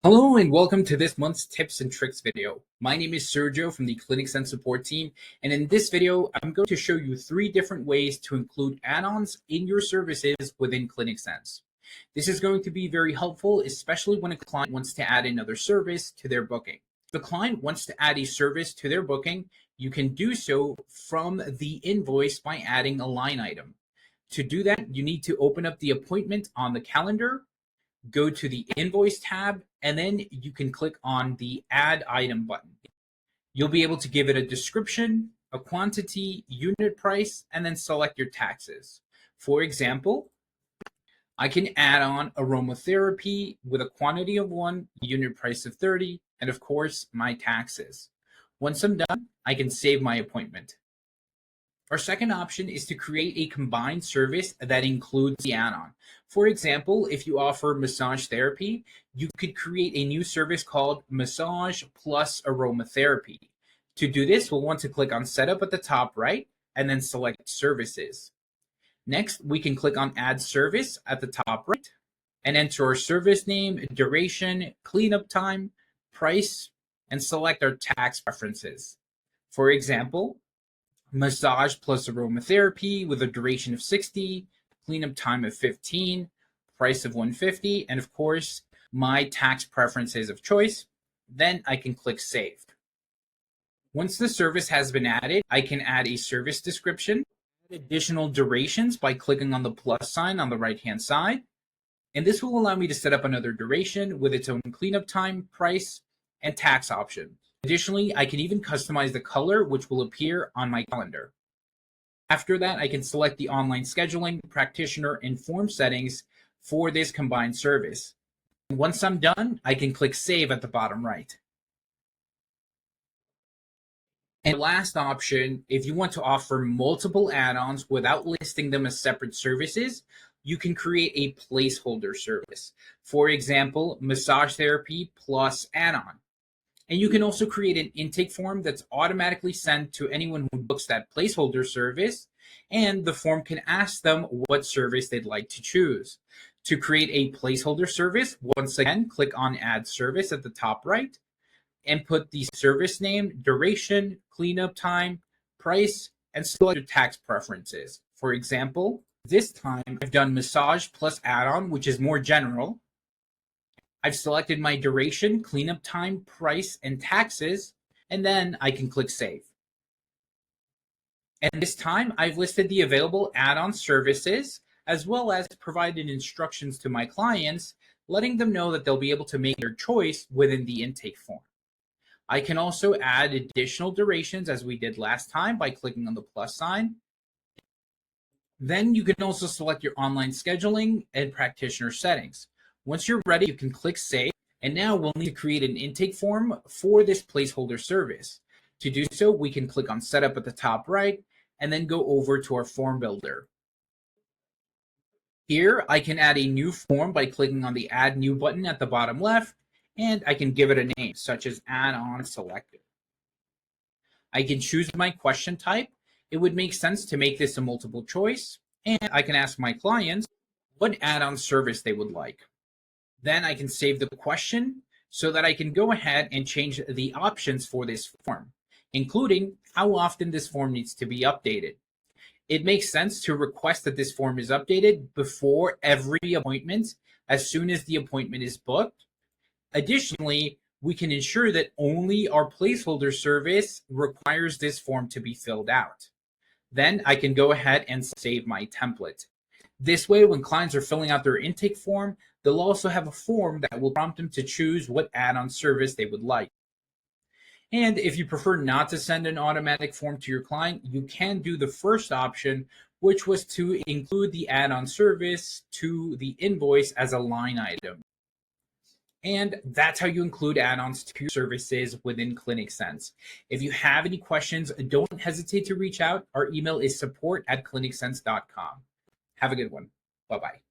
Hello and welcome to this month's tips and tricks video. My name is Sergio from the ClinicSense support team, and in this video, I'm going to show you 3 different ways to include add-ons in your services within ClinicSense. This is going to be very helpful, especially when a client wants to add another service to their booking. If the client wants to add a service to their booking, you can do so from the invoice by adding a line item. To do that, you need to open up the appointment on the calendar, go to the invoice tab, and then you can click on the add item button. You'll be able to give it a description, a quantity, unit price, and then select your taxes. For example, I can add on aromatherapy with a quantity of 1, unit price of 30, and of course, my taxes. Once I'm done, I can save my appointment. Our second option is to create a combined service that includes the add-on. For example, if you offer massage therapy, you could create a new service called Massage plus Aromatherapy. To do this, we'll want to click on Setup at the top right and then select Services. Next, we can click on Add Service at the top right and enter our service name, duration, cleanup time, price, and select our tax preferences. For example, massage plus aromatherapy with a duration of 60, cleanup time of 15, price of $150, and of course, my tax preferences of choice. Then I can click Save. Once the service has been added, I can add a service description, additional durations by clicking on the plus sign on the right-hand side, and this will allow me to set up another duration with its own cleanup time, price, and tax option. Additionally, I can even customize the color which will appear on my calendar. After that, I can select the online scheduling, practitioner, and form settings for this combined service. And once I'm done, I can click Save at the bottom right. And the last option, if you want to offer multiple add-ons without listing them as separate services, you can create a placeholder service. For example, massage therapy plus add-on. And you can also create an intake form that's automatically sent to anyone who books that placeholder service, and the form can ask them what service they'd like to choose. To create a placeholder service, once again, click on Add Service at the top right, and put the service name, duration, cleanup time, price, and select your tax preferences. For example, this time I've done massage plus add-on, which is more general. I've selected my duration, cleanup time, price, and taxes, and then I can click Save. And this time, I've listed the available add-on services, as well as provided instructions to my clients, letting them know that they'll be able to make their choice within the intake form. I can also add additional durations, as we did last time, by clicking on the plus sign. Then you can also select your online scheduling and practitioner settings. Once you're ready, you can click Save, and now we'll need to create an intake form for this placeholder service. To do so, we can click on Setup at the top right, and then go over to our form builder. Here, I can add a new form by clicking on the Add New button at the bottom left, and I can give it a name, such as Add-on Selected. I can choose my question type. It would make sense to make this a multiple choice, and I can ask my clients what add-on service they would like. Then I can save the question so that I can go ahead and change the options for this form, including how often this form needs to be updated. It makes sense to request that this form is updated before every appointment, as soon as the appointment is booked. Additionally, we can ensure that only our placeholder service requires this form to be filled out. Then I can go ahead and save my template. This way, when clients are filling out their intake form, they'll also have a form that will prompt them to choose what add-on service they would like. And if you prefer not to send an automatic form to your client, you can do the first option, which was to include the add-on service to the invoice as a line item. And that's how you include add-ons to your services within ClinicSense. If you have any questions, don't hesitate to reach out. Our email is support@clinicsense.com. Have a good one. Bye-bye.